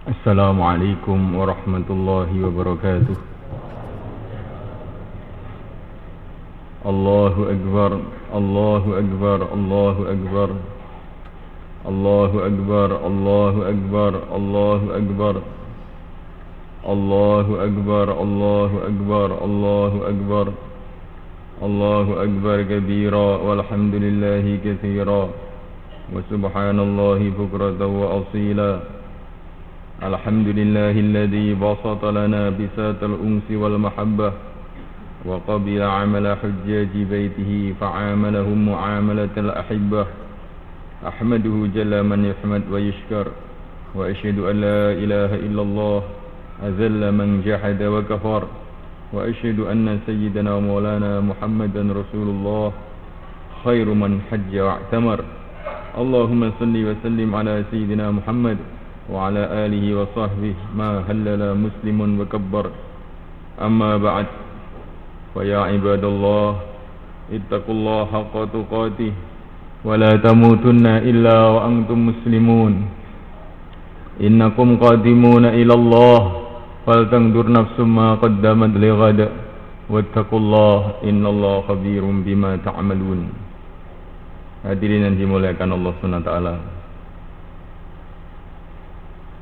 Assalamualaikum warahmatullahi wabarakatuh. Allahu Akbar, Allahu Akbar, Allahu Akbar. Allahu Akbar, Allahu Akbar, Allahu Akbar. Allahu Akbar, Allahu Akbar, Allahu Akbar. Allahu Akbar kabira walhamdulillahi katsira wa subhanallahi bukratan wa asila. Alhamdulillahilladzi basata lana bisatal unsi wal mahabbah wa qabila amala hujjaji baitihi fa'amalahum mu'amalatal ahibbah. Ahmaduhu jalla man yuhmad wa yushkar wa asyhadu an la ilaha illallah azalla man jahada wa kafar wa asyhadu anna sayyidana wa maulana Muhammadan Rasulullah khairu man hajja wa i'tamar. Allahumma salli wa sallim ala sayyidina Muhammad wa ala alihi wa sahbihi ma halala muslimun wa kabbar. Amma ba'd, fa ya ibadallah ittaqullaha haqqa tuqatih wa la tamutunna illa wa antum muslimun. Innakum qadimuna ila Allah faltanzur nafsum ma qaddamat lighad wattaqullaha innallaha khabirum bima ta'malun. Hadirin yang dimuliakan Allah Subhanahu wa taala.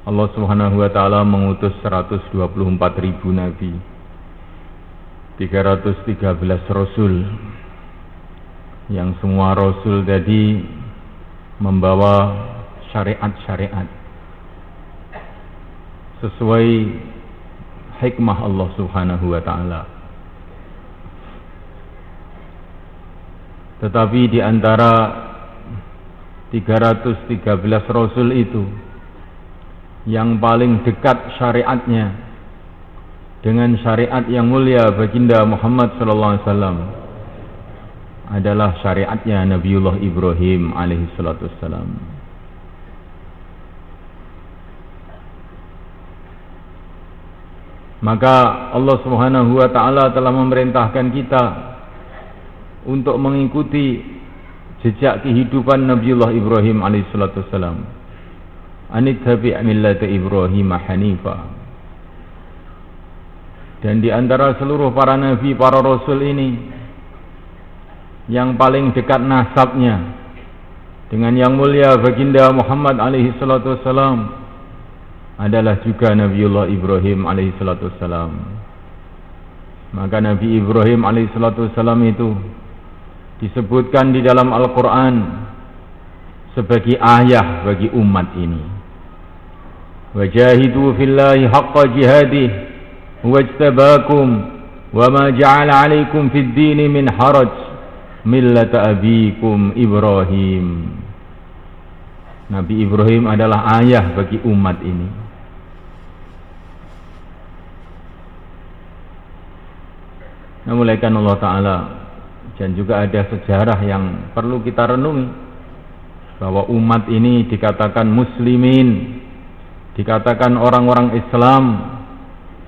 Allah Subhanahu wa taala mengutus 124.000 nabi, 313 rasul, yang semua rasul tadi membawa syariat-syariat sesuai hikmah Allah Subhanahu wa taala. Tetapi di antara 313 rasul itu, yang paling dekat syariatnya dengan syariat yang mulia baginda Muhammad sallallahu alaihi wasallam adalah syariatnya Nabiullah Ibrahim alaihi salatu wassalam. Maka Allah Subhanahu wa taala telah memerintahkan kita untuk mengikuti jejak kehidupan Nabiullah Ibrahim alaihi salatu wassalam. Anittabi' millata Ibrahim hanifa. Dan di antara seluruh para nabi, para rasul ini, yang paling dekat nasabnya dengan yang mulia baginda Muhammad alaihi salatu wassalam adalah juga Nabiullah Ibrahim alaihi salatu wassalam. Maka Nabi Ibrahim alaihi salatu wassalam itu disebutkan di dalam Al-Quran sebagai ayah bagi umat ini. Wajahidu fillahi haqqa jihadih wajtabakum wama ja'ala alaikum fid dini min haraj millata abikum Ibrahim. Nabi Ibrahim adalah ayah bagi umat ini. Namuliakan Allah Ta'ala. Dan juga ada sejarah yang perlu kita renungi, bahwa umat ini dikatakan muslimin, dikatakan orang-orang Islam,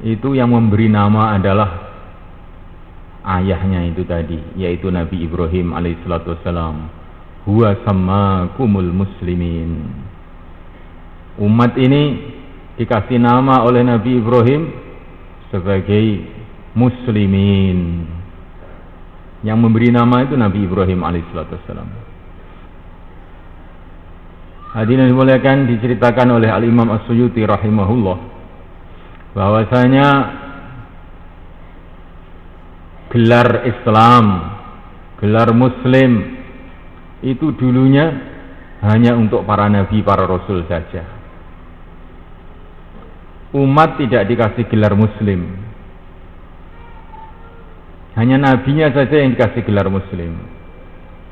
itu yang memberi nama adalah ayahnya itu tadi, yaitu Nabi Ibrahim alaihissalatu wassalam. Huwa sammakumul muslimin. Umat ini dikasih nama oleh Nabi Ibrahim sebagai muslimin. Yang memberi nama itu Nabi Ibrahim alaihissalatu wassalam. Hadirin dimuliakan, diceritakan oleh Al-Imam As-Suyuti rahimahullah bahwasanya gelar Islam, gelar Muslim itu dulunya hanya untuk para nabi, para rasul saja. Umat tidak dikasih gelar Muslim, hanya nabinya saja yang dikasih gelar Muslim.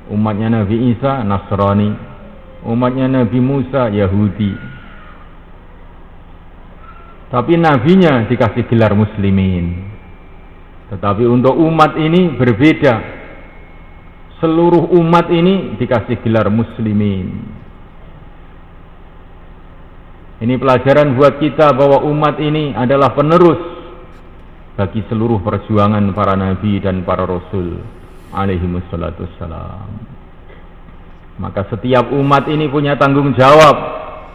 Umatnya Nabi Isa Nasrani, umatnya Nabi Musa Yahudi. Tapi nabinya dikasih gelar muslimin. Tetapi untuk umat ini berbeda. Seluruh umat ini dikasih gelar muslimin. Ini pelajaran buat kita bahwa umat ini adalah penerus bagi seluruh perjuangan para nabi dan para rasul alaihimussalatu wassalam. Maka setiap umat ini punya tanggung jawab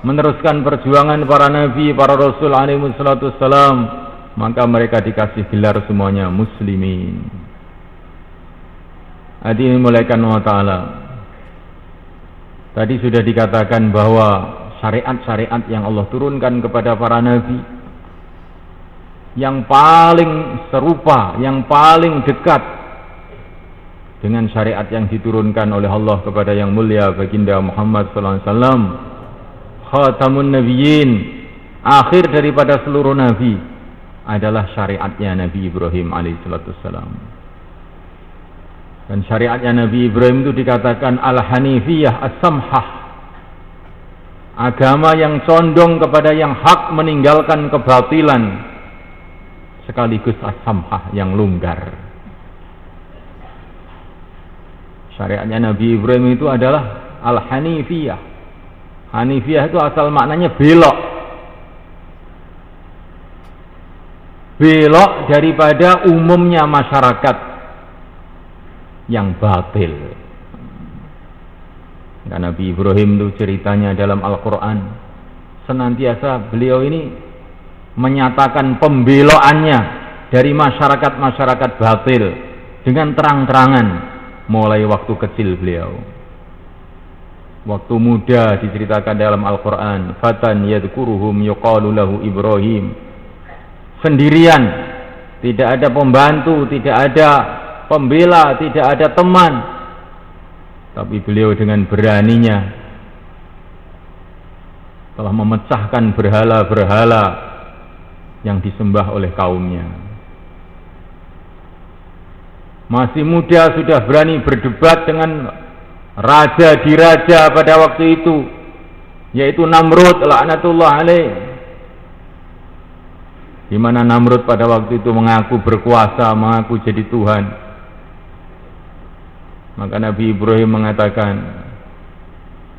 meneruskan perjuangan para nabi, para rasul alaihi wassalatu wassalam, maka mereka dikasih gelar semuanya muslimin. Hadirin dimulakan Allah Ta'ala. Tadi sudah dikatakan bahwa syariat-syariat yang Allah turunkan kepada para nabi, yang paling serupa, yang paling dekat dengan syariat yang diturunkan oleh Allah kepada yang mulia baginda Muhammad sallallahu alaihi wasallam, khatamun nabiyyin, akhir daripada seluruh nabi, adalah syariatnya Nabi Ibrahim alaihissalatu wassalam. Dan syariatnya Nabi Ibrahim itu dikatakan al-hanifiyah as-samhah, agama yang condong kepada yang hak, meninggalkan kebatilan, sekaligus as-samhah, yang longgar. Syariatnya Nabi Ibrahim itu adalah al-hanifiyah. Hanifiyah itu asal maknanya belok. Belok daripada umumnya masyarakat yang batil. Dan Nabi Ibrahim itu ceritanya dalam Al-Quran, senantiasa beliau ini menyatakan pembeloannya dari masyarakat-masyarakat batil dengan terang-terangan. Mulai waktu kecil beliau, waktu muda diceritakan dalam Al-Quran, fatan yadkuruhum yuqalu lahu Ibrahim, sendirian, tidak ada pembantu, tidak ada pembela, tidak ada teman, tapi beliau dengan beraninya telah memecahkan berhala-berhala yang disembah oleh kaumnya. Masih muda sudah berani berdebat dengan raja diraja pada waktu itu, yaitu Namrud laknatullah alaih. Di mana Namrud pada waktu itu mengaku berkuasa, mengaku jadi Tuhan. Maka Nabi Ibrahim mengatakan,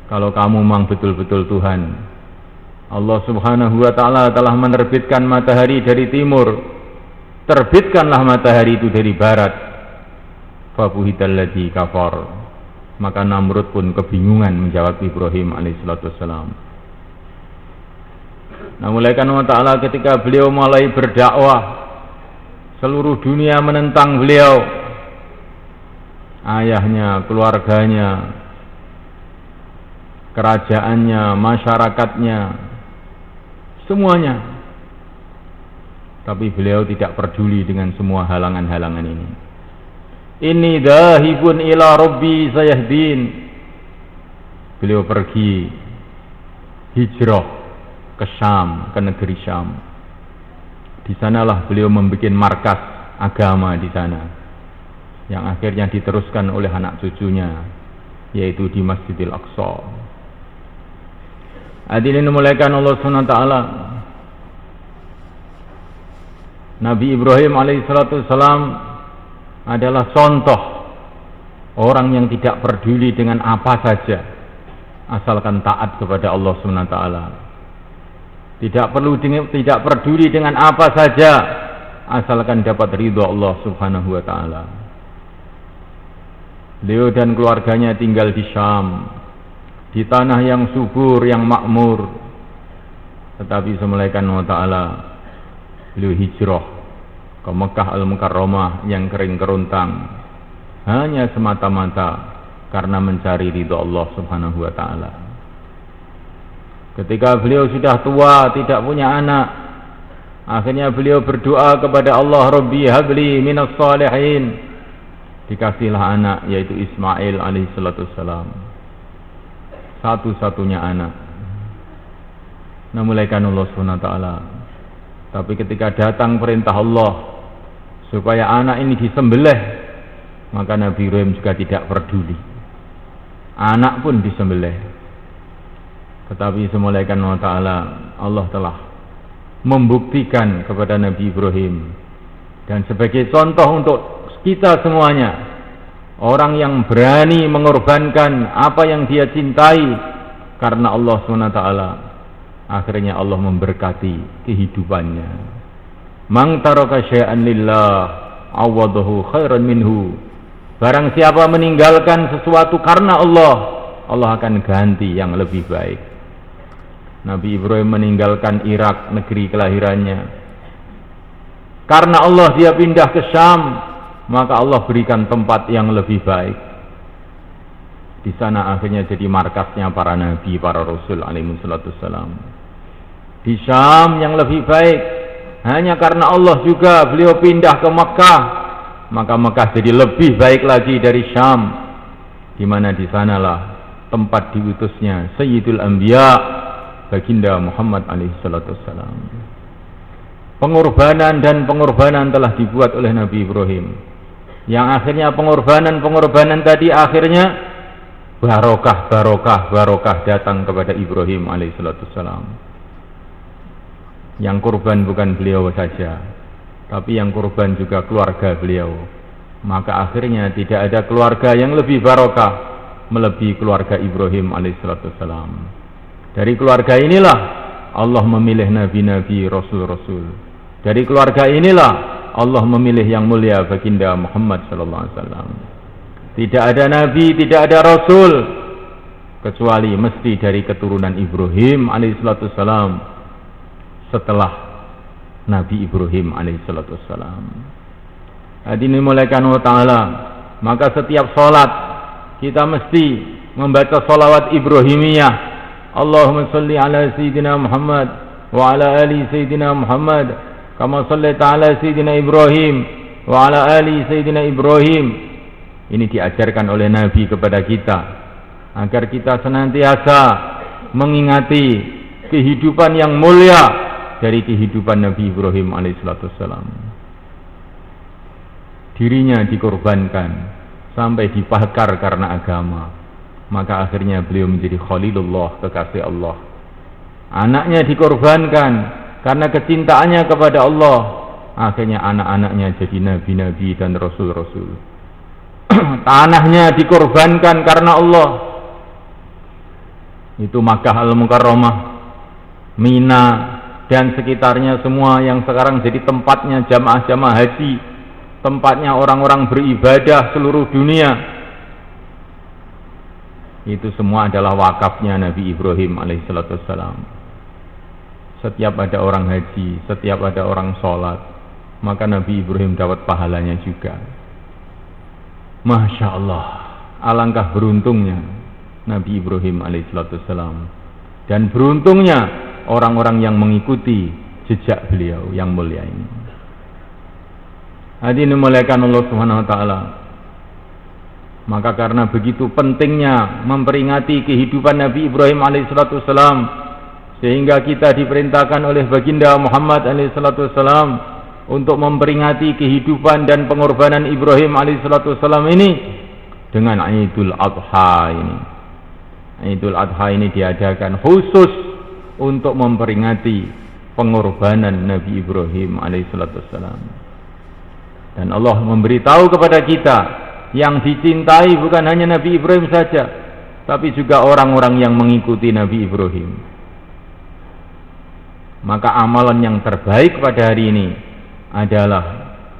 kalau kamu memang betul-betul Tuhan, Allah subhanahu wa ta'ala telah menerbitkan matahari dari timur, terbitkanlah matahari itu dari barat. Fabuhitalladzi kafar. Maka Namrud pun kebingungan menjawab Ibrahim alaihissalatu wassalam. Nah, mulai Allah Ta'ala ketika beliau mulai berdakwah, seluruh dunia menentang beliau, ayahnya, keluarganya, kerajaannya, masyarakatnya, semuanya. Tapi beliau tidak peduli dengan semua halangan-halangan ini. Inni dhahibun ila rabbi sayahdin. Beliau pergi hijrah ke Syam, ke negeri Syam. Di sanalah beliau membuat markas agama di sana, yang akhirnya diteruskan oleh anak cucunya, yaitu di Masjidil Aqsa. Hadirin dimuliakan Allah Subhanahu wa taala. Nabi Ibrahim alaihissalatu wassalam adalah contoh orang yang tidak peduli dengan apa saja, asalkan taat kepada Allah Subhanahu wa taala. Tidak peduli dengan apa saja, asalkan dapat ridho Allah Subhanahu wa taala. Beliau dan keluarganya tinggal di Syam, di tanah yang subur, yang makmur. Tetapi semulaikan Allah Ta'ala, beliau hijrah ke Mekah Al-Mukarramah yang kering kerontang, hanya semata-mata karena mencari ridho Allah Subhanahu wa taala. Ketika beliau sudah tua, tidak punya anak, akhirnya beliau berdoa kepada Allah, Rabbi habli minas salihin. Dikasihlah anak, yaitu Ismail alaihissalatu wassalam, satu-satunya anak. Nah, mulaikan Allah Subhanahu wa taala. Tapi ketika datang perintah Allah supaya anak ini disembelih, maka Nabi Ibrahim juga tidak peduli. Anak pun disembelih. Tetapi semulaikan Allah Ta'ala, Allah telah membuktikan kepada Nabi Ibrahim, dan sebagai contoh untuk kita semuanya, orang yang berani mengorbankan apa yang dia cintai karena Allah SWT, akhirnya Allah memberkati kehidupannya. Man taraka syai'an lillah awadahu khairan minhu. Barang siapa meninggalkan sesuatu karena Allah, Allah akan ganti yang lebih baik. Nabi Ibrahim meninggalkan Irak, negeri kelahirannya. Karena Allah dia pindah ke Syam, maka Allah berikan tempat yang lebih baik. Di sana akhirnya jadi markasnya para nabi, para rasul alaihi salatu wassalam. Di Syam yang lebih baik, hanya karena Allah juga beliau pindah ke Mekah, maka Mekah jadi lebih baik lagi dari Syam, di mana di sanalah tempat diutusnya Sayyidul Anbiya, baginda Muhammad alaihi salatu wassalam. Pengorbanan dan pengorbanan telah dibuat oleh Nabi Ibrahim, yang akhirnya pengorbanan tadi akhirnya barokah datang kepada Ibrahim alaihi salatu wassalam. Yang kurban bukan beliau saja, tapi yang kurban juga keluarga beliau. Maka akhirnya tidak ada keluarga yang lebih barokah melebihi keluarga Ibrahim alaihissalatu wassalam. Dari keluarga inilah Allah memilih nabi-nabi, rasul-rasul. Dari keluarga inilah Allah memilih yang mulia baginda Muhammad sallallahu alaihi wasallam. Tidak ada nabi, tidak ada rasul kecuali mesti dari keturunan Ibrahim alaihissalatu wassalam, setelah Nabi Ibrahim alaihissalatu wassalam. Hadirin dimulakan Allah Ta'ala, maka setiap sholat kita mesti membaca sholawat Ibrahimiyah. Allahumma salli ala Sayyidina Muhammad wa ala ali Sayyidina Muhammad kama sallaita ala Sayyidina Ibrahim wa ala ali Sayyidina Ibrahim. Ini diajarkan oleh Nabi kepada kita agar kita senantiasa mengingati kehidupan yang mulia dari kehidupan Nabi Ibrahim alaihissalatu wassalam. Dirinya dikorbankan sampai dibakar karena agama, maka akhirnya beliau menjadi Khalilullah, kekasih Allah. Anaknya dikorbankan karena kecintaannya kepada Allah, akhirnya anak-anaknya jadi nabi-nabi dan rasul-rasul. Tanahnya dikorbankan karena Allah, itu Makkah Al-Mukarramah, Mina dan sekitarnya semua yang sekarang jadi tempatnya jamaah-jamaah haji, tempatnya orang-orang beribadah seluruh dunia. Itu semua adalah wakafnya Nabi Ibrahim alaihissalatu wassalam. Setiap ada orang haji, setiap ada orang sholat, maka Nabi Ibrahim dapat pahalanya juga. Masya Allah, alangkah beruntungnya Nabi Ibrahim alaihissalatu wassalam, dan beruntungnya orang-orang yang mengikuti jejak beliau yang mulia ini. Hadirin dimuliakan Allah Subhanahu wa taala. Maka karena begitu pentingnya memperingati kehidupan Nabi Ibrahim alaihissalatu wassalam, sehingga kita diperintahkan oleh baginda Muhammad alaihissalatu wassalam untuk memperingati kehidupan dan pengorbanan Ibrahim alaihissalatu wassalam ini dengan Idul Adha ini. Idul Adha ini diadakan khusus untuk memperingati pengorbanan Nabi Ibrahim alaihissalatu wassalam. Dan Allah memberitahu kepada kita, yang dicintai bukan hanya Nabi Ibrahim saja, tapi juga orang-orang yang mengikuti Nabi Ibrahim. Maka amalan yang terbaik pada hari ini adalah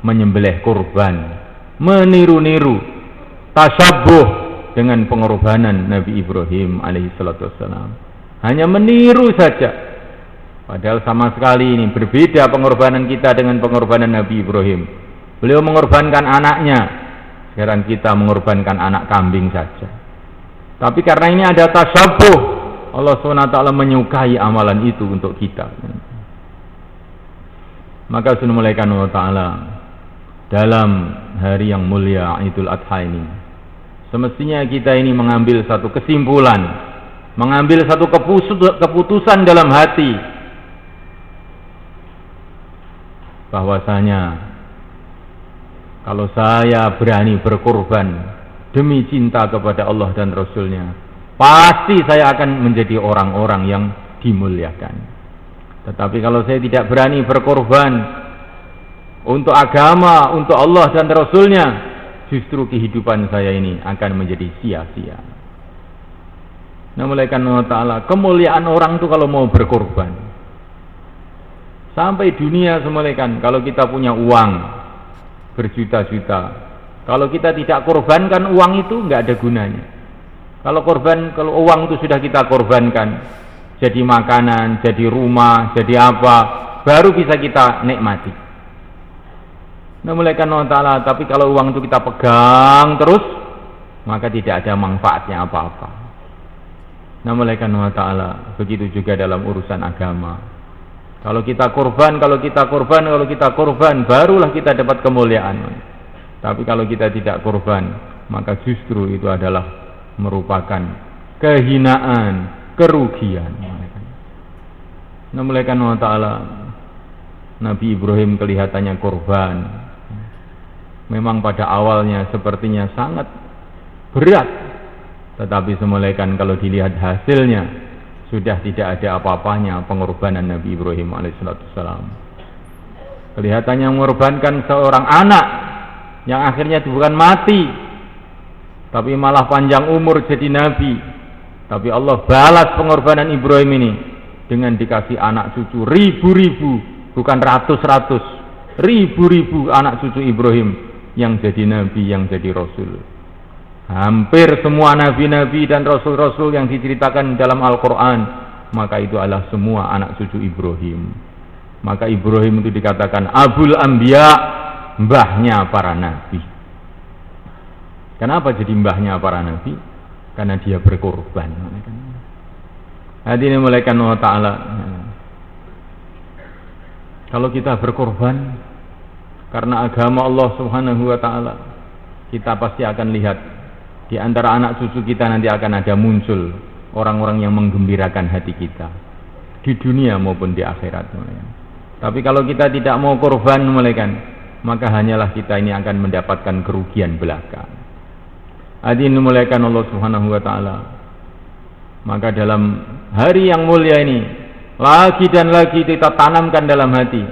menyembelih kurban, meniru-niru, tasyabuh dengan pengorbanan Nabi Ibrahim alaihissalatu wassalam. Hanya meniru saja, padahal sama sekali ini berbeda pengorbanan kita dengan pengorbanan Nabi Ibrahim. Beliau mengorbankan anaknya, sekarang kita mengorbankan anak kambing saja. Tapi karena ini ada tasyabuh, Allah SWT menyukai amalan itu untuk kita. Maka sunnah mulaikan Allah Ta'ala dalam hari yang mulia Idul Adha ini, semestinya kita ini mengambil satu kesimpulan, mengambil satu keputusan dalam hati, bahwasanya kalau saya berani berkorban demi cinta kepada Allah dan Rasulnya, pasti saya akan menjadi orang-orang yang dimuliakan. Tetapi kalau saya tidak berani berkorban untuk agama, untuk Allah dan Rasulnya, justru kehidupan saya ini akan menjadi sia-sia. Nah, mulaikan Allah Ta'ala, kemuliaan orang itu kalau mau berkorban, sampai dunia semulaikan, kalau kita punya uang berjuta-juta, kalau kita tidak korbankan uang itu nggak ada gunanya. Kalau uang itu sudah kita korbankan, jadi makanan, jadi rumah, jadi apa, baru bisa kita nikmati. Nah, mulaikan Allah Ta'ala, tapi kalau uang itu kita pegang terus, maka tidak ada manfaatnya apa-apa. Nah, mulaikan Allah Ta'ala, begitu juga dalam urusan agama. Kalau kita korban, barulah kita dapat kemuliaan. Tapi kalau kita tidak korban, maka justru itu adalah merupakan kehinaan, kerugian. Nah, mulaikan Allah Ta'ala, Nabi Ibrahim kelihatannya korban. Memang pada awalnya sepertinya sangat berat, tetapi semulaikan kalau dilihat hasilnya, sudah tidak ada apa-apanya pengorbanan Nabi Ibrahim alaihissalam. Kelihatannya mengorbankan seorang anak yang akhirnya bukan mati, tapi malah panjang umur jadi nabi. Tapi Allah balas pengorbanan Ibrahim ini dengan dikasih anak cucu ribu-ribu, bukan ratus-ratus, ribu-ribu anak cucu Ibrahim yang jadi nabi, yang jadi rasul. Hampir semua nabi-nabi dan rasul-rasul yang diceritakan dalam Al-Quran, maka itu adalah semua anak cucu Ibrahim. Maka Ibrahim itu dikatakan Abul Anbiya, mbahnya para nabi. Kenapa jadi mbahnya para nabi? Karena dia berkorban. Hadirin mulaikan Allah Ta'ala, kalau kita berkorban karena agama Allah Subhanahu wa Ta'ala, kita pasti akan lihat di antara anak cucu kita nanti akan ada muncul orang-orang yang menggembirakan hati kita di dunia maupun di akhirat. Tapi kalau kita tidak mau korban, maka hanyalah kita ini akan mendapatkan kerugian belaka. Hadirin dimuliakan Allah Subhanahu wa Ta'ala, maka dalam hari yang mulia ini lagi dan lagi kita tanamkan dalam hati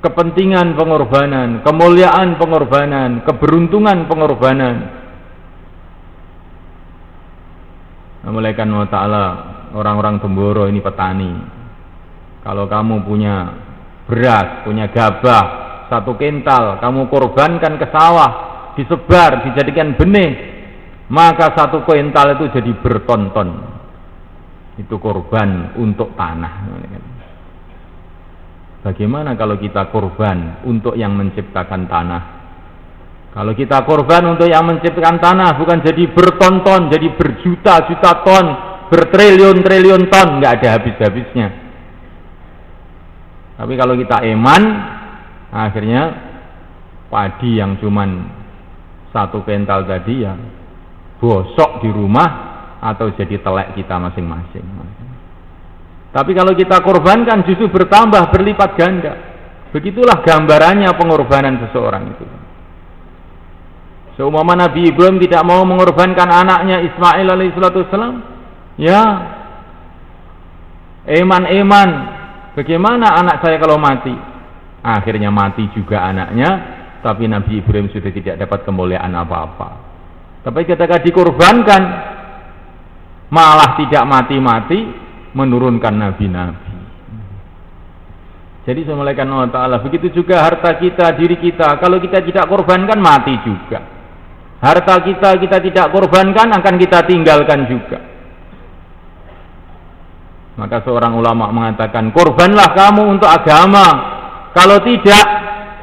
kepentingan pengorbanan, kemuliaan pengorbanan, keberuntungan pengorbanan. Mulaikan Allah Ta'ala, orang-orang Temboro ini petani. Kalau kamu punya beras, punya gabah 1 kintal, kamu korbankan ke sawah, disebar, dijadikan benih, maka 1 kintal itu jadi berton-ton. Itu korban untuk tanah. Bagaimana kalau kita korban untuk yang menciptakan tanah? Kalau kita korban untuk yang menciptakan tanah, bukan jadi berton-ton, jadi berjuta-juta ton, bertriliun-triliun ton, nggak ada habis-habisnya. Tapi kalau kita iman, akhirnya padi yang cuman 1 kintal tadi ya bosok di rumah atau jadi telek kita masing-masing. Tapi kalau kita korbankan justru bertambah, berlipat ganda. Begitulah gambarannya pengorbanan seseorang itu. Seumpama Nabi Ibrahim tidak mau mengorbankan anaknya Ismail alaihissalam, ya eman, bagaimana anak saya kalau mati? Akhirnya mati juga anaknya, tapi Nabi Ibrahim sudah tidak dapat kemuliaan apa-apa. Tapi ketika dikorbankan, malah tidak mati-mati, menurunkan nabi-nabi. Jadi semulaikan Allah Ta'ala, begitu juga harta kita, diri kita, kalau kita tidak korbankan, mati juga. Harta kita tidak korbankan, akan kita tinggalkan juga. Maka seorang ulama mengatakan, korbanlah kamu untuk agama, kalau tidak,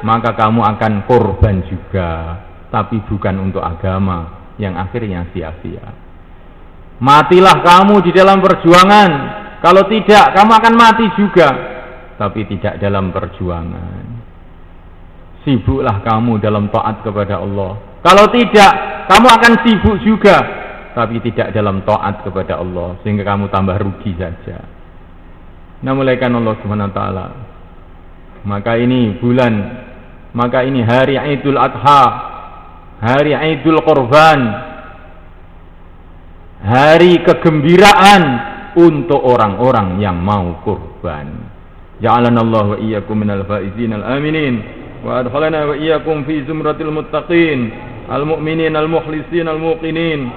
maka kamu akan korban juga, tapi bukan untuk agama, yang akhirnya sia-sia. Matilah kamu di dalam perjuangan, kalau tidak, kamu akan mati juga, tapi tidak dalam perjuangan. Sibuklah kamu dalam taat kepada Allah, kalau tidak, kamu akan sibuk juga, tapi tidak dalam taat kepada Allah, sehingga kamu tambah rugi saja. Nah, mulaikan Allah Subhanahu wa Ta'ala, maka ini bulan, maka ini hari Idul Adha, hari Idul Qurban, hari kegembiraan untuk orang-orang yang mau kurban. Ja'alanallahu wa iyyakum minal faizin al-aminin, wa adkhalana wa iyyakum fi zumratil muttaqin al-mu'minin al-mukhlisin al-muqinin.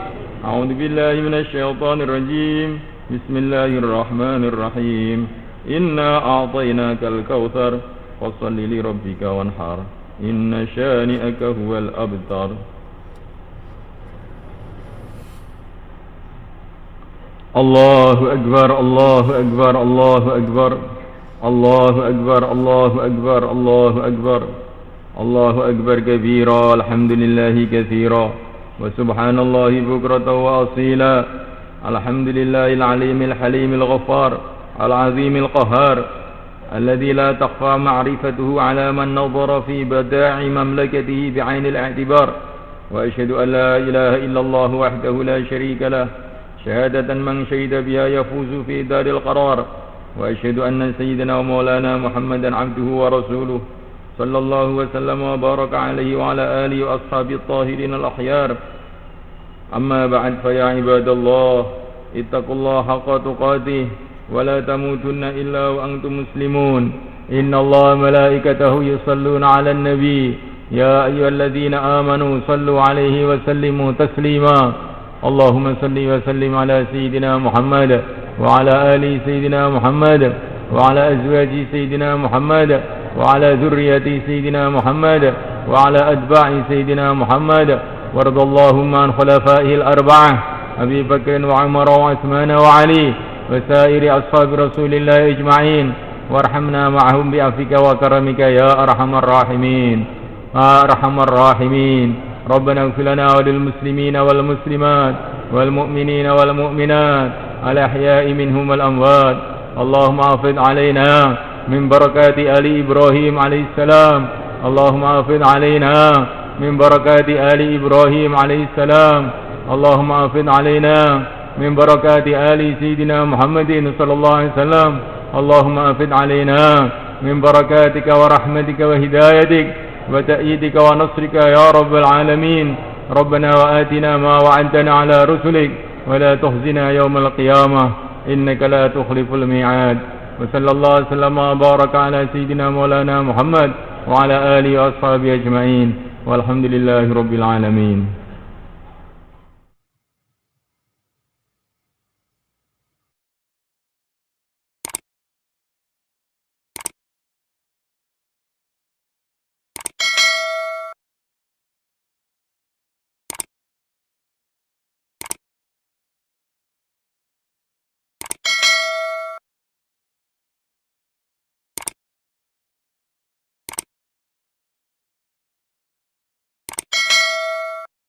A'udzu billahi minasy syaithanir rajim. Bismillahirrahmanirrahim. Inna a'tainakal kautsar fashalli li rabbika wanhar. Inna syani'aka huwal abtar. الله أكبر الله أكبر الله أكبر الله أكبر الله أكبر الله أكبر الله أكبر كبيرا الحمد لله كثيرا وسبحان الله بكرة وأصيلا الحمد لله العليم الحليم الغفار العظيم القهار الذي لا تخفى معرفته على من نظر في بداع مملكته بعين الاعتبار وأشهد أن لا إله إلا الله وحده لا شريك له شهادة من شهد بها يفوز في دار القرار وأشهد أن سيدنا ومولانا محمدا عبده ورسوله صلى الله وسلم وبارك عليه وعلى آله وأصحابه الطاهرين الأخيار أما بعد فيا عباد الله اتقوا الله حق تقاته ولا تموتن إلا وأنتم مسلمون إن الله ملائكته يصلون على النبي يا أيها الذين آمنوا صلوا عليه وسلموا تسليما اللهم صل وسلم على سيدنا محمد وعلى آل سيدنا محمد وعلى أزواج سيدنا محمد وعلى ذرية سيدنا محمد وعلى أتباع سيدنا محمد وارض اللهم عن خلفائه الأربعة أبي بكر وعمر وعثمان وعلي وسائر أصحاب رسول الله أجمعين وارحمنا معهم بعفوك وكرمك يا أرحم الراحمين أرحم الراحمين ربنا اغفر لنا وللمسلمين والمسلمات والمؤمنين والمؤمنات الأحياء منهم والأموات اللهم حافظ علينا من بركات آل إبراهيم عليه السلام اللهم حافظ علينا من بركات آل إبراهيم عليه السلام اللهم حافظ علينا من بركات آل سيدنا محمد صلى الله عليه وسلم اللهم حافظ علينا من بركاتك ورحمتك وهدايتك وتأييدك ونصرك يا رب العالمين ربنا وآتنا ما وعدتنا على رسلك ولا تخزنا يوم القيامة إنك لا تخلف الميعاد وصلى الله وسلم وبارك على سيدنا مولانا محمد وعلى آله وأصحابه أجمعين والحمد لله رب العالمين.